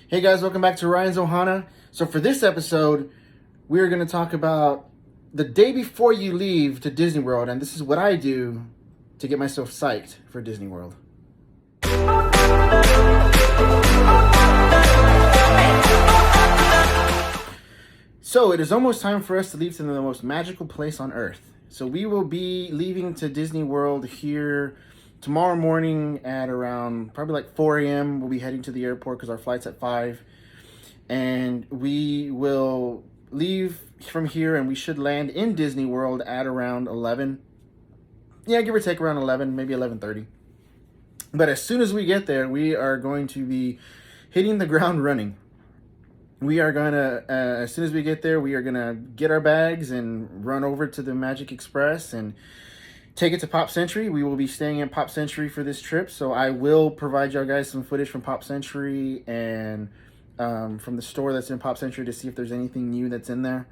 Hey guys, welcome back to Ryan's Ohana. So for this episode, we are going to talk about the day before you leave to Disney World, and this is what I do to get myself psyched for Disney World. So it is almost time for us to leave to the most magical place on earth. So we will be leaving to Disney World here tomorrow morning at around probably like 4 a.m. We'll be heading to the airport because our flight's at 5. And we will leave from here and we should land in Disney World at around 11. Yeah, give or take around 11, maybe 11:30. But as soon as we get there, we are going to be hitting the ground running. We are going to, as soon as we get there, we are going to get our bags and run over to the Magic Express and take it to Pop Century. We will be staying in Pop Century for this trip, so I will provide y'all guys some footage from Pop Century and from the store that's in Pop Century to see if there's anything new that's in there.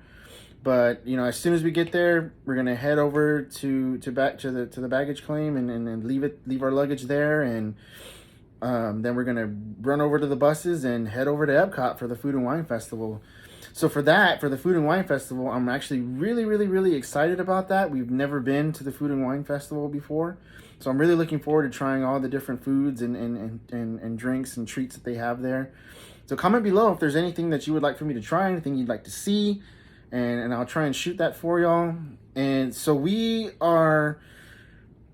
But you know, as soon as we get there, we're gonna head over to the baggage claim and leave our luggage there, and then we're gonna run over to the buses and head over to Epcot for the Food and Wine Festival. So for the Food and Wine Festival, I'm actually really excited about that. We've never been to the Food and Wine Festival before. So I'm really looking forward to trying all the different foods and drinks and treats that they have there. So comment below if there's anything that you would like for me to try, anything you'd like to see, and I'll try and shoot that for y'all. And so we are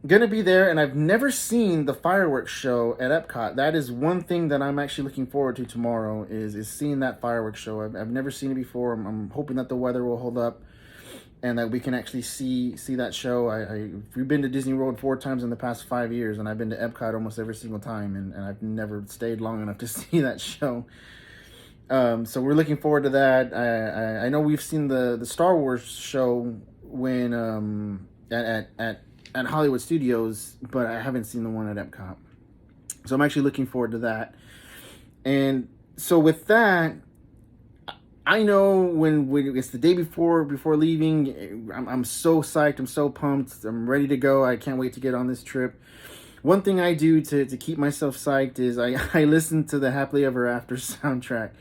gonna be there, and I've never seen the fireworks show at Epcot. That is one thing that I'm actually looking forward to tomorrow is seeing that fireworks show. I've never seen it before. I'm hoping that the weather will hold up and that we can actually see that show. We've been to Disney World 4 times in the past 5 years, and I've been to Epcot almost every single time, and I've never stayed long enough to see that show. So we're looking forward to that. I know we've seen the Star Wars show when at Hollywood Studios, but I haven't seen the one at Epcot. So I'm actually looking forward to that. And so with that, I know when it's the day before leaving, I'm so psyched, I'm so pumped, I'm ready to go. I can't wait to get on this trip. One thing I do to keep myself psyched is I listen to the Happily Ever After soundtrack.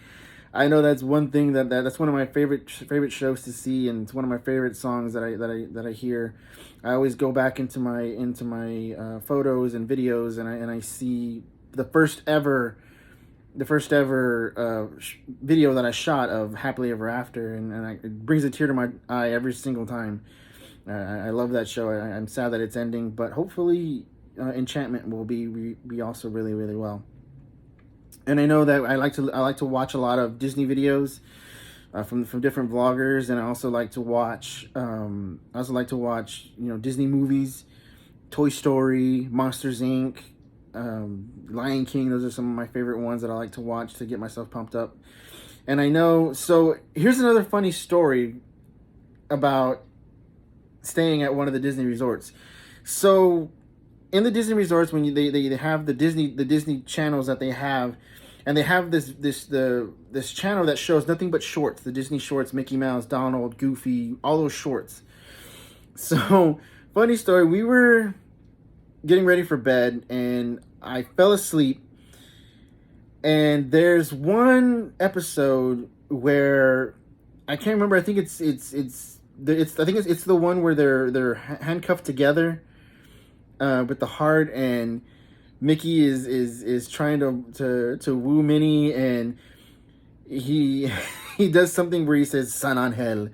I know that's one thing that's one of my favorite shows to see, and it's one of my favorite songs that I hear. I always go back into my photos and videos, and I see the first ever video that I shot of Happily Ever After, and it brings a tear to my eye every single time. I love that show. I'm sad that it's ending, but hopefully Enchantment will be also really well. And I know that I like to watch a lot of Disney videos from different vloggers, and I also like to watch Disney movies, Toy Story, Monsters Inc., Lion King. Those are some of my favorite ones that I like to watch to get myself pumped up. And I know, so here's another funny story about staying at one of the Disney resorts. So in the Disney resorts, when they have the Disney channels that they have, and they have this channel that shows nothing but shorts, the Disney shorts, Mickey Mouse, Donald, Goofy, all those shorts. So funny story, we were getting ready for bed and I fell asleep, and there's one episode where I can't remember. I think it's the one where they're handcuffed together with the heart, and Mickey is trying to woo Minnie, and he does something where he says "San Angel,"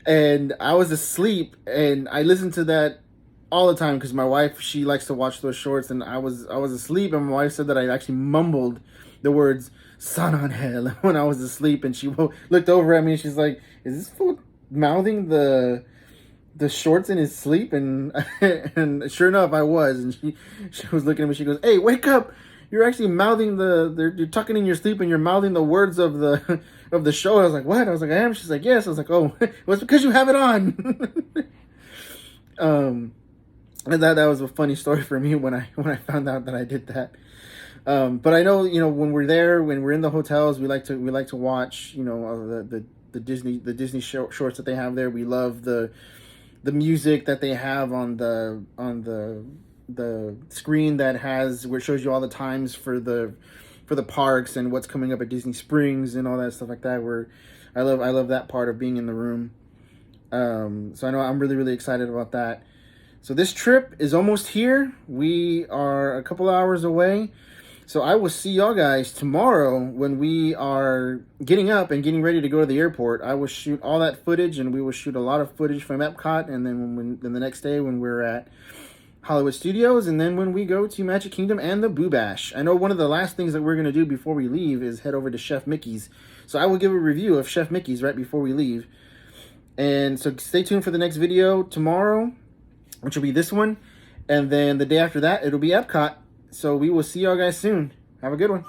and I was asleep, and I listened to that all the time because my wife, she likes to watch those shorts, and I was asleep, and my wife said that I actually mumbled the words "San Angel" when I was asleep, and she looked over at me and she's like, "Is this fool mouthing the shorts in his sleep?" And and sure enough, I was. And she was looking at me. She goes, "Hey, wake up! You're actually mouthing you're tucking in your sleep and you're mouthing the words of the show." I was like, "What?" I was like, "I am." She's like, "Yes." I was like, "Oh, well, it's because you have it on." And that was a funny story for me when I found out that I did that. But I know, when we're there, when we're in the hotels, we like to watch, the Disney shorts that they have there. We love the music that they have on the screen that has, where it shows you all the times for the for the parks and what's coming up at Disney Springs and all that stuff like that. Where I love that part of being in the room. So I know I'm really excited about that. So this trip is almost here. We are a couple hours away. So I will see y'all guys tomorrow when we are getting up and getting ready to go to the airport. I will shoot all that footage, and we will shoot a lot of footage from Epcot, and then the next day when we're at Hollywood Studios, and then when we go to Magic Kingdom and the Boo Bash. I know one of the last things that we're going to do before we leave is head over to Chef Mickey's. So I will give a review of Chef Mickey's right before we leave. And so stay tuned for the next video tomorrow, which will be this one. And then the day after that, it'll be Epcot. So we will see y'all guys soon. Have a good one.